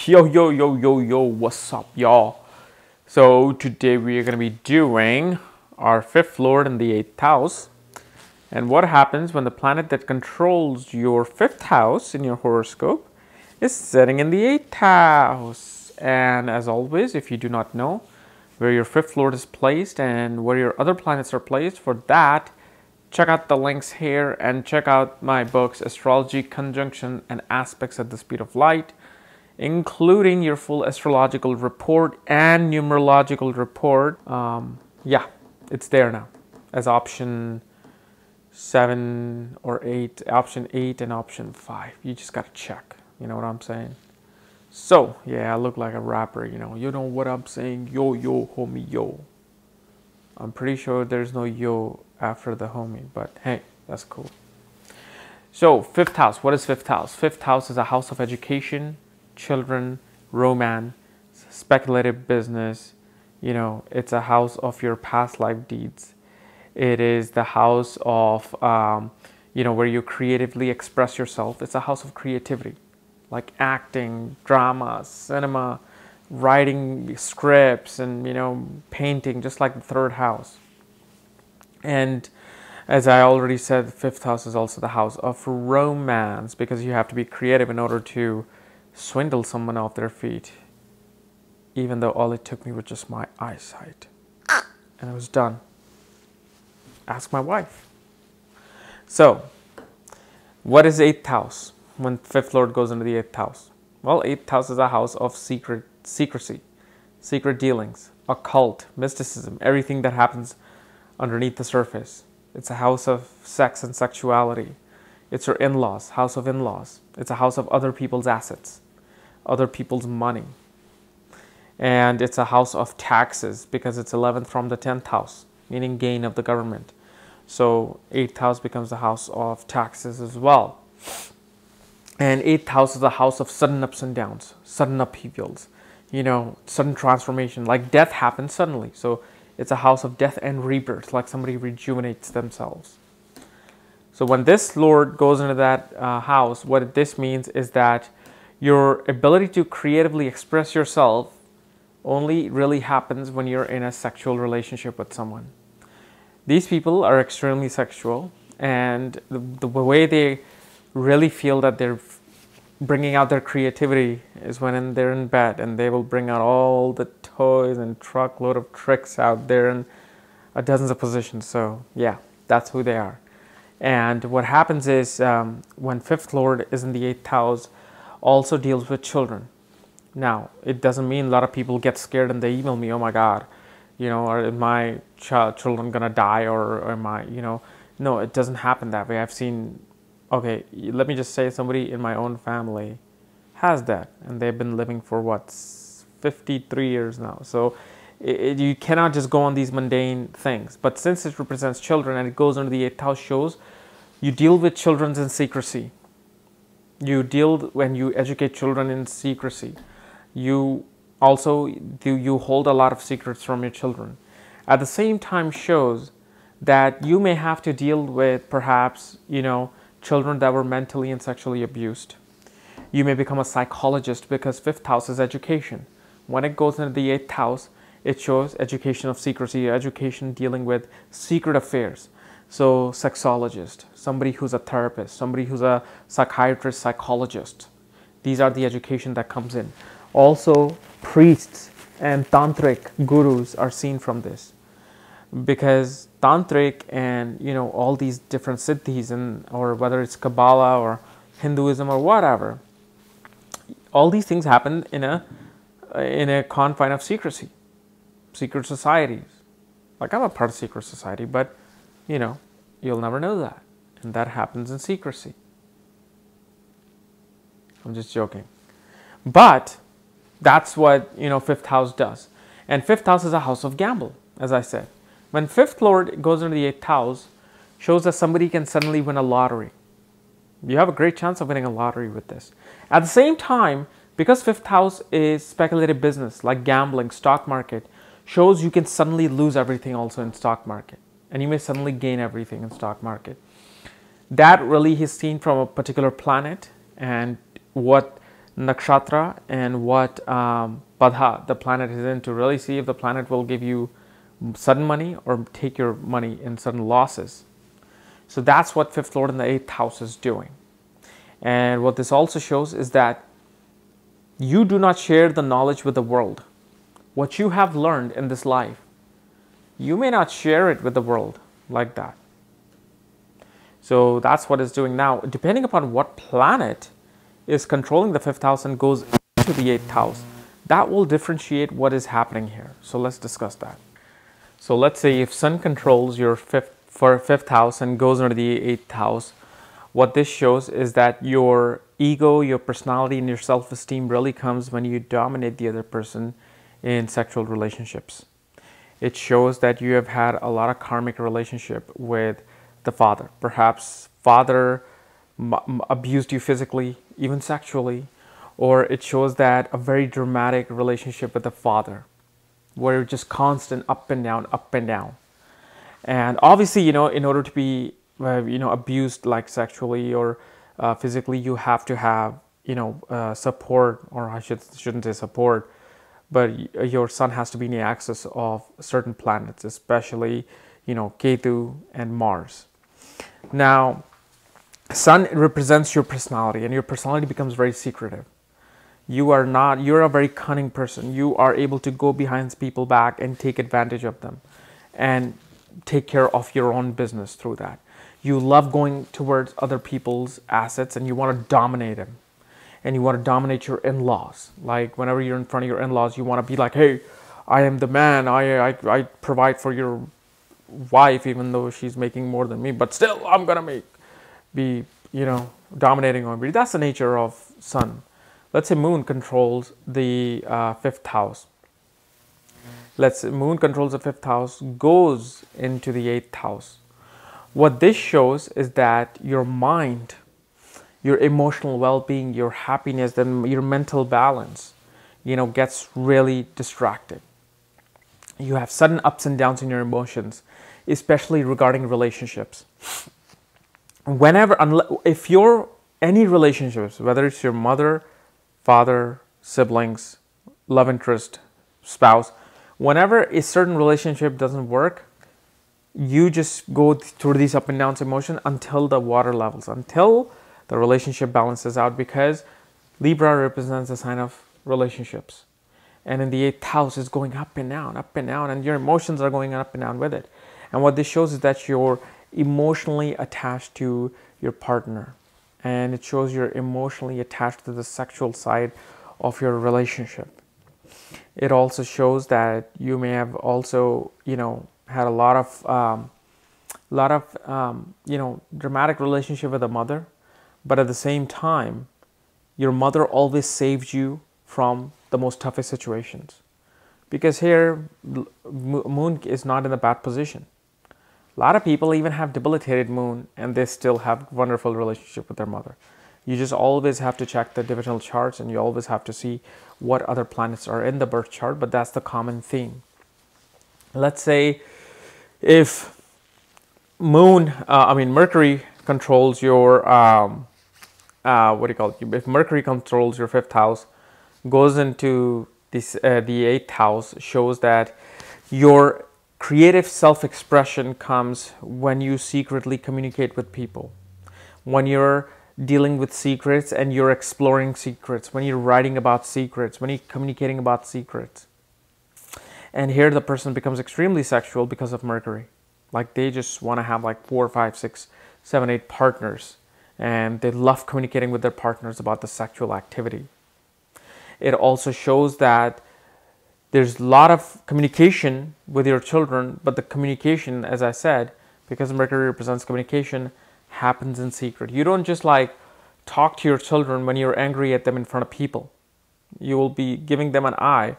Yo, what's up, y'all? So, today we are going to be doing our fifth lord in the 8th house. And what happens when the planet that controls your 5th house in your horoscope is sitting in the 8th house. And as always, if you do not know where your 5th lord is placed and where your other planets are placed, for that, check out the links here and check out my books, Astrology, Conjunction, and Aspects at the Speed of Light, including your full astrological report and numerological report. Yeah, it's there now as option 7 or 8, option 8 and option 5. You just got to check, you know what I'm saying? So, yeah, I look like a rapper, you know what I'm saying? Yo, homie, yo. I'm pretty sure there's no yo after the homie, but hey, that's cool. So, 5th house, what is 5th house? 5th house is a house of education, children, romance, speculative business. It's a house of your past life deeds. It is the house of, where you creatively express yourself. It's a house of creativity, like acting, drama, cinema, writing scripts, and, painting, just like the 3rd house. And as I already said, the 5th house is also the house of romance, because you have to be creative in order to swindle someone off their feet, even though all it took me was just my eyesight, and I was done. Ask my wife. So, what is 8th house when 5th lord goes into the 8th house? Well, 8th house is a house of secrecy, secret dealings, occult, mysticism, everything that happens underneath the surface. It's a house of sex and sexuality. It's your in-laws, house of in-laws. It's a house of other people's assets, other people's money. And it's a house of taxes because it's 11th from the 10th house, meaning gain of the government. So 8th house becomes the house of taxes as well. And 8th house is a house of sudden ups and downs, sudden upheavals, sudden transformation, like death happens suddenly. So it's a house of death and rebirth, like somebody rejuvenates themselves. So when this lord goes into that house, what this means is that your ability to creatively express yourself only really happens when you're in a sexual relationship with someone. These people are extremely sexual, and the way they really feel that they're bringing out their creativity is when they're in bed, and they will bring out all the toys and truckload of tricks out there in dozens of positions. So yeah, that's who they are. And what happens is when 5th lord is in the 8th house, also deals with children. Now, it doesn't mean a lot of people get scared and they email me, oh my God, are my children gonna die, or am I, no, it doesn't happen that way. I've seen, okay, let me just say somebody in my own family has that, and they've been living for 53 years now. So you cannot just go on these mundane things. But since it represents children and it goes under the 8th house, shows you deal with children in secrecy. When you educate children in secrecy. You also you hold a lot of secrets from your children. At the same time, shows that you may have to deal with perhaps, children that were mentally and sexually abused. You may become a psychologist because 5th house is education. When it goes into the 8th house, it shows education of secrecy, education dealing with secret affairs. So sexologist, somebody who's a therapist, somebody who's a psychiatrist, psychologist. These are the education that comes in. Also, priests and tantric gurus are seen from this, because tantric and all these different siddhis, or whether it's Kabbalah or Hinduism or whatever, all these things happen in a confine of secrecy, secret societies. Like, I'm a part of secret society, but you'll never know that, and that happens in secrecy. I'm just joking, but that's what 5th house does. And 5th house is a house of gamble, as I said. When 5th lord goes into the 8th house, shows that somebody can suddenly win a lottery. You have a great chance of winning a lottery with this. At the same time, because 5th house is speculative business, like gambling, stock market, shows you can suddenly lose everything also in stock market. And you may suddenly gain everything in stock market. That really is seen from a particular planet, and what nakshatra and what padha the planet is in, to really see if the planet will give you sudden money or take your money in sudden losses. So that's what fifth lord in the 8th house is doing. And what this also shows is that you do not share the knowledge with the world. What you have learned in this life, you may not share it with the world like that. So that's what it's doing now. Depending upon what planet is controlling the 5th house and goes into the 8th house, that will differentiate what is happening here. So let's discuss that. So let's say if Sun controls your 5th house and goes into the 8th house, what this shows is that your ego, your personality, and your self-esteem really comes when you dominate the other person in sexual relationships. It shows that you have had a lot of karmic relationship with the father. Perhaps father abused you physically, even sexually, or it shows that a very dramatic relationship with the father, where you're just constant up and down, up and down. And obviously, in order to be, abused like sexually or physically, you have to have, support, or I shouldn't say support, but your sun has to be in the axis of certain planets, especially, Ketu and Mars. Now, Sun represents your personality, and your personality becomes very secretive. You're a very cunning person. You are able to go behind people's back and take advantage of them and take care of your own business through that. You love going towards other people's assets and you want to dominate them. And you want to dominate your in-laws. Like whenever you're in front of your in-laws, you want to be like, hey, I am the man. I provide for your wife, even though she's making more than me, but still I'm going to be dominating on me. That's the nature of Sun. Let's say Moon controls the 5th house. Let's say Moon controls the 5th house, goes into the 8th house. What this shows is that your mind, your emotional well-being, your happiness, and your mental balance, gets really distracted. You have sudden ups and downs in your emotions, especially regarding relationships. If you're any relationships, whether it's your mother, father, siblings, love interest, spouse, whenever a certain relationship doesn't work, you just go through these up and downs emotions until the water levels, until the relationship balances out, because Libra represents a sign of relationships. And in the 8th house is going up and down, and your emotions are going up and down with it. And what this shows is that you're emotionally attached to your partner. And it shows you're emotionally attached to the sexual side of your relationship. It also shows that you may have also, had a lot of dramatic relationship with a mother, but at the same time, your mother always saved you from the most toughest situations. Because here, Moon is not in a bad position. A lot of people even have debilitated Moon and they still have wonderful relationship with their mother. You just always have to check the divisional charts, and you always have to see what other planets are in the birth chart, but that's the common theme. Let's say if Mercury controls your, if Mercury controls your 5th house, goes into this, the 8th house, shows that your creative self-expression comes when you secretly communicate with people. When you're dealing with secrets and you're exploring secrets, when you're writing about secrets, when you're communicating about secrets. And here the person becomes extremely sexual because of Mercury. Like they just want to have like 4, 5, 6, 7, 8 partners. And they love communicating with their partners about the sexual activity. It also shows that there's a lot of communication with your children, but the communication, as I said, because Mercury represents communication, happens in secret. You don't just like talk to your children when you're angry at them in front of people. You will be giving them an eye,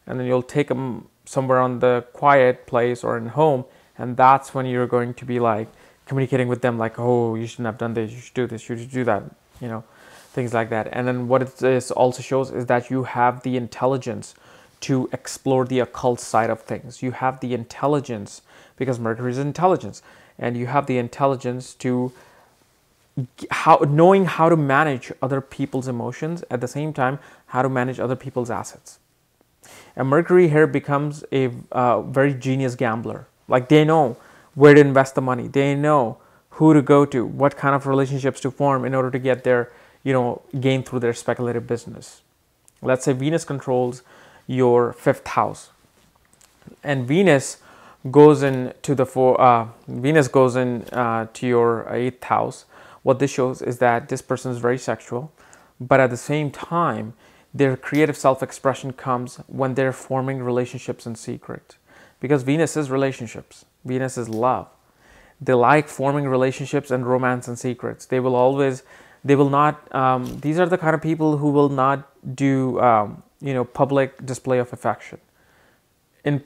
and then you'll take them somewhere on the quiet place or in home, and that's when you're going to be like communicating with them like, oh, you shouldn't have done this, you should do this, you should do that, things like that. And then what it also shows is that you have the intelligence to explore the occult side of things. You have the intelligence, because Mercury is intelligence, and you have the intelligence to knowing how to manage other people's emotions, at the same time how to manage other people's assets. And Mercury here becomes a very genius gambler. Like, they know where to invest the money, they know who to go to, what kind of relationships to form in order to get their, gain through their speculative business. Let's say Venus controls your 5th house, and Venus goes into the to your 8th house. What this shows is that this person is very sexual, but at the same time, their creative self-expression comes when they're forming relationships in secret. Because Venus is relationships. Venus is love. They like forming relationships and romance and secrets. They will not, these are the kind of people who will not do, public display of affection. In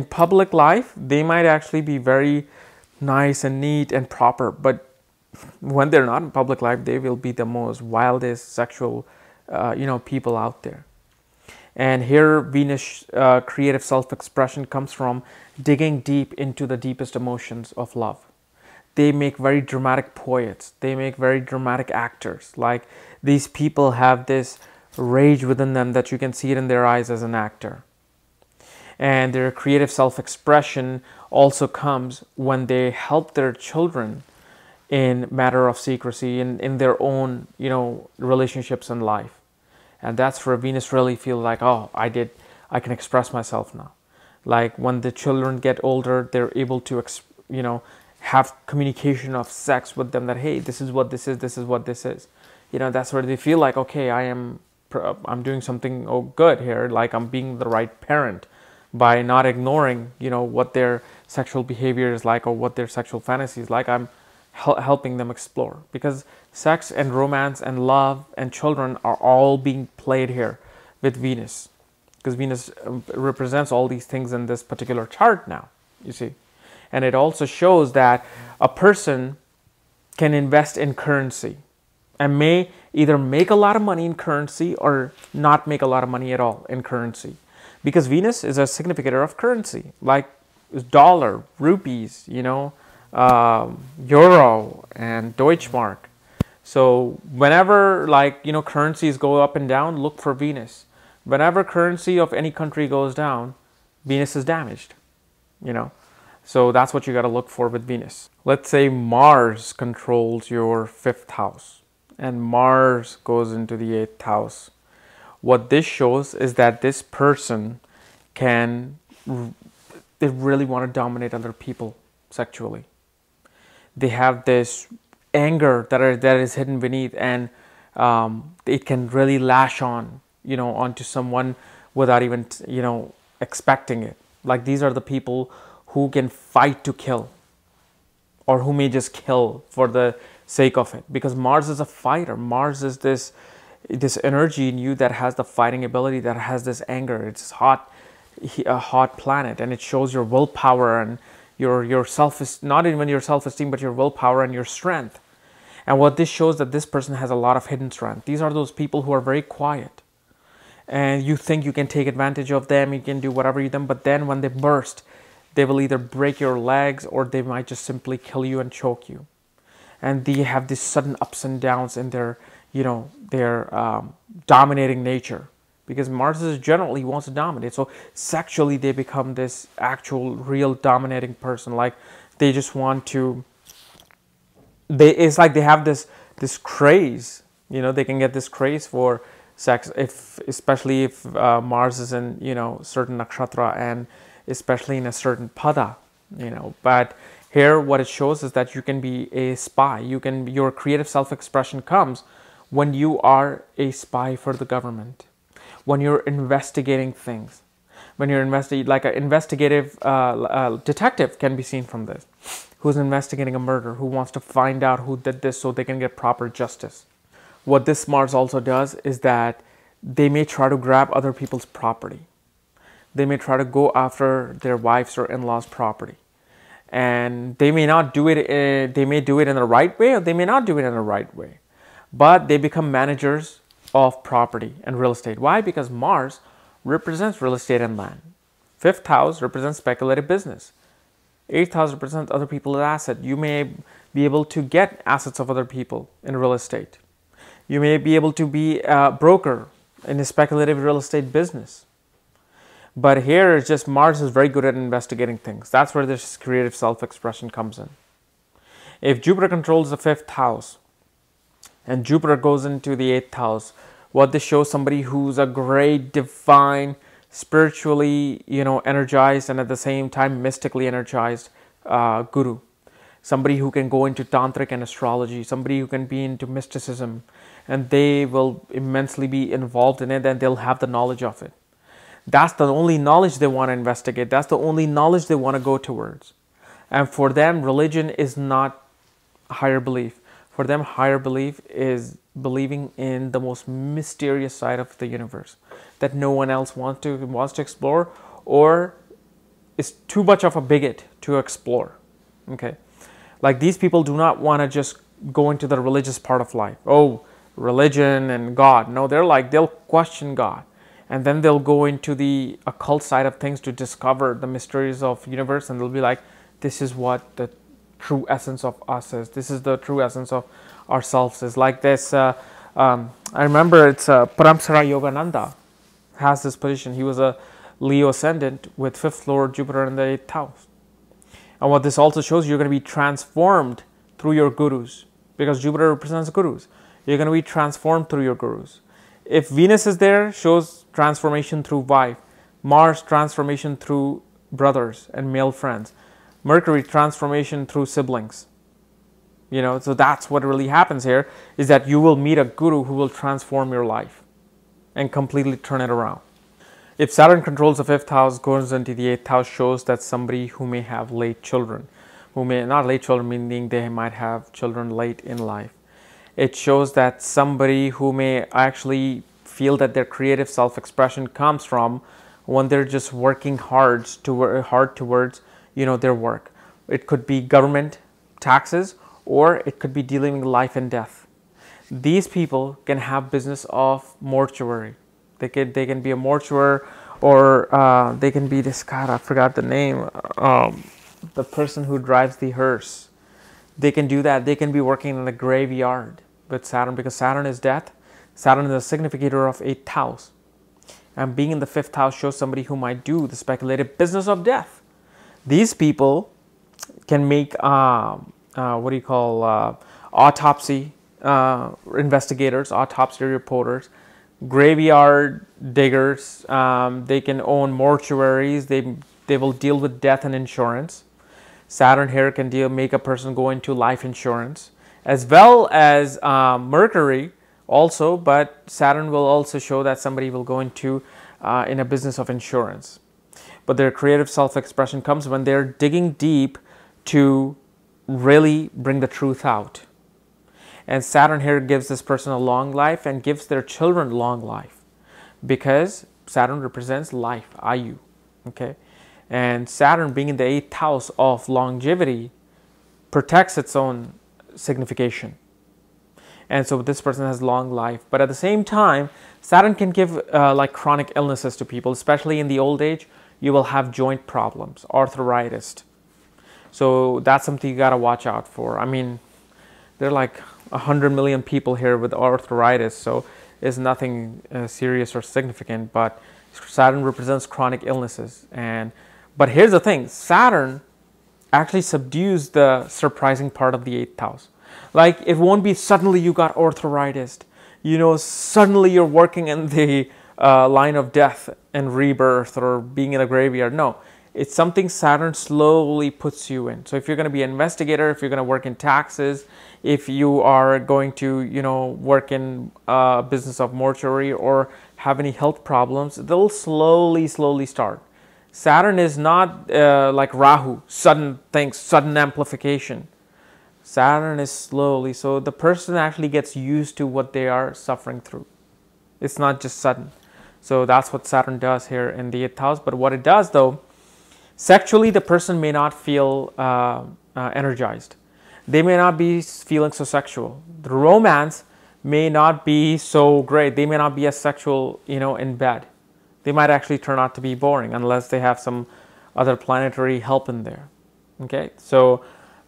public life, they might actually be very nice and neat and proper, but when they're not in public life, they will be the most wildest sexual, people out there. And here, Venus creative self-expression comes from digging deep into the deepest emotions of love. They make very dramatic poets. They make very dramatic actors. Like, these people have this rage within them that you can see it in their eyes as an actor. And their creative self-expression also comes when they help their children in matter of secrecy in their own, relationships in life. And that's where Venus really feels like, oh, I can express myself now. Like, when the children get older, they're able to, have communication of sex with them, that, hey, this is what this is, this is what this is. That's where they feel like, okay, I'm doing something good here, like I'm being the right parent by not ignoring, what their sexual behavior is like or what their sexual fantasy is like. I'm helping them explore, because sex and romance and love and children are all being played here with Venus, because Venus represents all these things in this particular chart now, you see. And it also shows that a person can invest in currency and may either make a lot of money in currency or not make a lot of money at all in currency. Because Venus is a significator of currency, like dollar, rupees, euro and Deutschmark. So whenever, currencies go up and down, look for Venus. Whenever currency of any country goes down, Venus is damaged, So that's what you got to look for with Venus. Let's say Mars controls your 5th house and Mars goes into the 8th house. What this shows is that this person they really want to dominate other people sexually. They have this anger that is hidden beneath, and it can really lash on, onto someone without even, expecting it. Like, these are the people who can fight to kill, or who may just kill for the sake of it, because Mars is a fighter. Mars is this energy in you that has the fighting ability, that has this anger. It's a hot planet, and it shows your willpower and your not even your self-esteem, but your willpower and your strength. And what this shows, that this person has a lot of hidden strength. These are those people who are very quiet, and you think you can take advantage of them, you can do whatever you them, but then when they burst, they will either break your legs or they might just simply kill you and choke you. And they have these sudden ups and downs in their, dominating nature, because Mars is generally wants to dominate. So sexually, they become this actual, real dominating person. Like, they just want to. It's like they have this craze. They can get this craze for sex, especially if Mars is in certain nakshatra, and especially in a certain pada, But here, what it shows is that you can be a spy. Your creative self-expression comes when you are a spy for the government, when you're investigating things, when you're like an investigative detective can be seen from this, who's investigating a murder, who wants to find out who did this so they can get proper justice. What this Mars also does is that they may try to grab other people's property. They may try to go after their wives or in-laws' property. And they may not do it, they may do it in the right way, or they may not do it in the right way. But they become managers of property and real estate. Why? Because Mars represents real estate and land. 5th house represents speculative business. 8th house represents other people's asset. You may be able to get assets of other people in real estate. You may be able to be a broker in a speculative real estate business. But here it's just Mars is very good at investigating things. That's where this creative self-expression comes in. If Jupiter controls the 5th house and Jupiter goes into the 8th house, what this shows somebody who's a great, divine, spiritually, energized and at the same time mystically energized guru. Somebody who can go into tantric and astrology, somebody who can be into mysticism, and they will immensely be involved in it and they'll have the knowledge of it. That's the only knowledge they want to investigate. That's the only knowledge they want to go towards. And for them, religion is not higher belief. For them, higher belief is believing in the most mysterious side of the universe that no one else wants to explore, or is too much of a bigot to explore. Okay, like these people do not want to just go into the religious part of life. Oh, religion and God. No, they'll question God, and then they'll go into the occult side of things to discover the mysteries of universe, and they'll be like, this is what the true essence of us is. This is the true essence of ourselves is. Like this, I remember it's Paramsara Yogananda has this position. He was a Leo ascendant with 5th Lord Jupiter in the 8th house. And what this also shows, you're going to be transformed through your gurus, because Jupiter represents gurus. You're going to be transformed through your gurus. If Venus is there, shows transformation through wife. Mars, transformation through brothers and male friends. Mercury, transformation through siblings. So that's what really happens here, is that you will meet a guru who will transform your life and completely turn it around. If Saturn controls the 5th house, goes into the 8th house, shows that somebody who may have late children, not late children, meaning they might have children late in life. It shows that somebody who may actually feel that their creative self-expression comes from when they're just working hard towards, their work. It could be government, taxes, or it could be dealing with life and death. These people can have business of mortuary. They can be a mortuary, or they can be this, God, I forgot the name, the person who drives the hearse. They can do that. They can be working in the graveyard with Saturn, because Saturn is death. Saturn is a significator of 8th house. And being in the 5th house shows somebody who might do the speculative business of death. These people can make, autopsy investigators, autopsy reporters, graveyard diggers. They can own mortuaries. They will deal with death and insurance. Saturn here can make a person go into life insurance, as well as Mercury also, but Saturn will also show that somebody will go into in a business of insurance. But their creative self-expression comes when they're digging deep to really bring the truth out. And Saturn here gives this person a long life and gives their children long life, because Saturn represents life, Ayu. Okay, and Saturn, being in the 8th house of longevity, protects its own signification. And so this person has long life. But at the same time, Saturn can give like chronic illnesses to people, especially in the old age. You will have joint problems, arthritis. So that's something you got to watch out for. I mean, there are like 100 million people here with arthritis, so it's nothing serious or significant. But Saturn represents chronic illnesses. But here's the thing, Saturn actually subdues the surprising part of the 8th house. Like, it won't be suddenly you got arthritis, suddenly you're working in the line of death and rebirth, or being in a graveyard. No, it's something Saturn slowly puts you in. So if you're going to be an investigator, if you're going to work in taxes, if you are going to, work in business of mortuary, or have any health problems, they'll slowly start. Saturn is not like Rahu, sudden things, sudden amplification. Saturn is slowly, so the person actually gets used to what they are suffering through. It's not just sudden. So that's what Saturn does here in the 8th house. But what it does, though, sexually, the person may not feel energized. They may not be feeling so sexual. The romance may not be so great. They may not be as sexual, in bed. They might actually turn out to be boring unless they have some other planetary help in there. Okay, so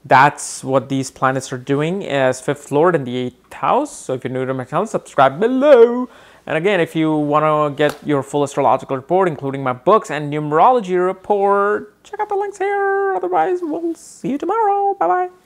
that's what these planets are doing as fifth lord in the 8th house. So if you're new to my channel, subscribe below. And again, if you want to get your full astrological report, including my books and numerology report, check out the links here. Otherwise, we'll see you tomorrow. Bye-bye.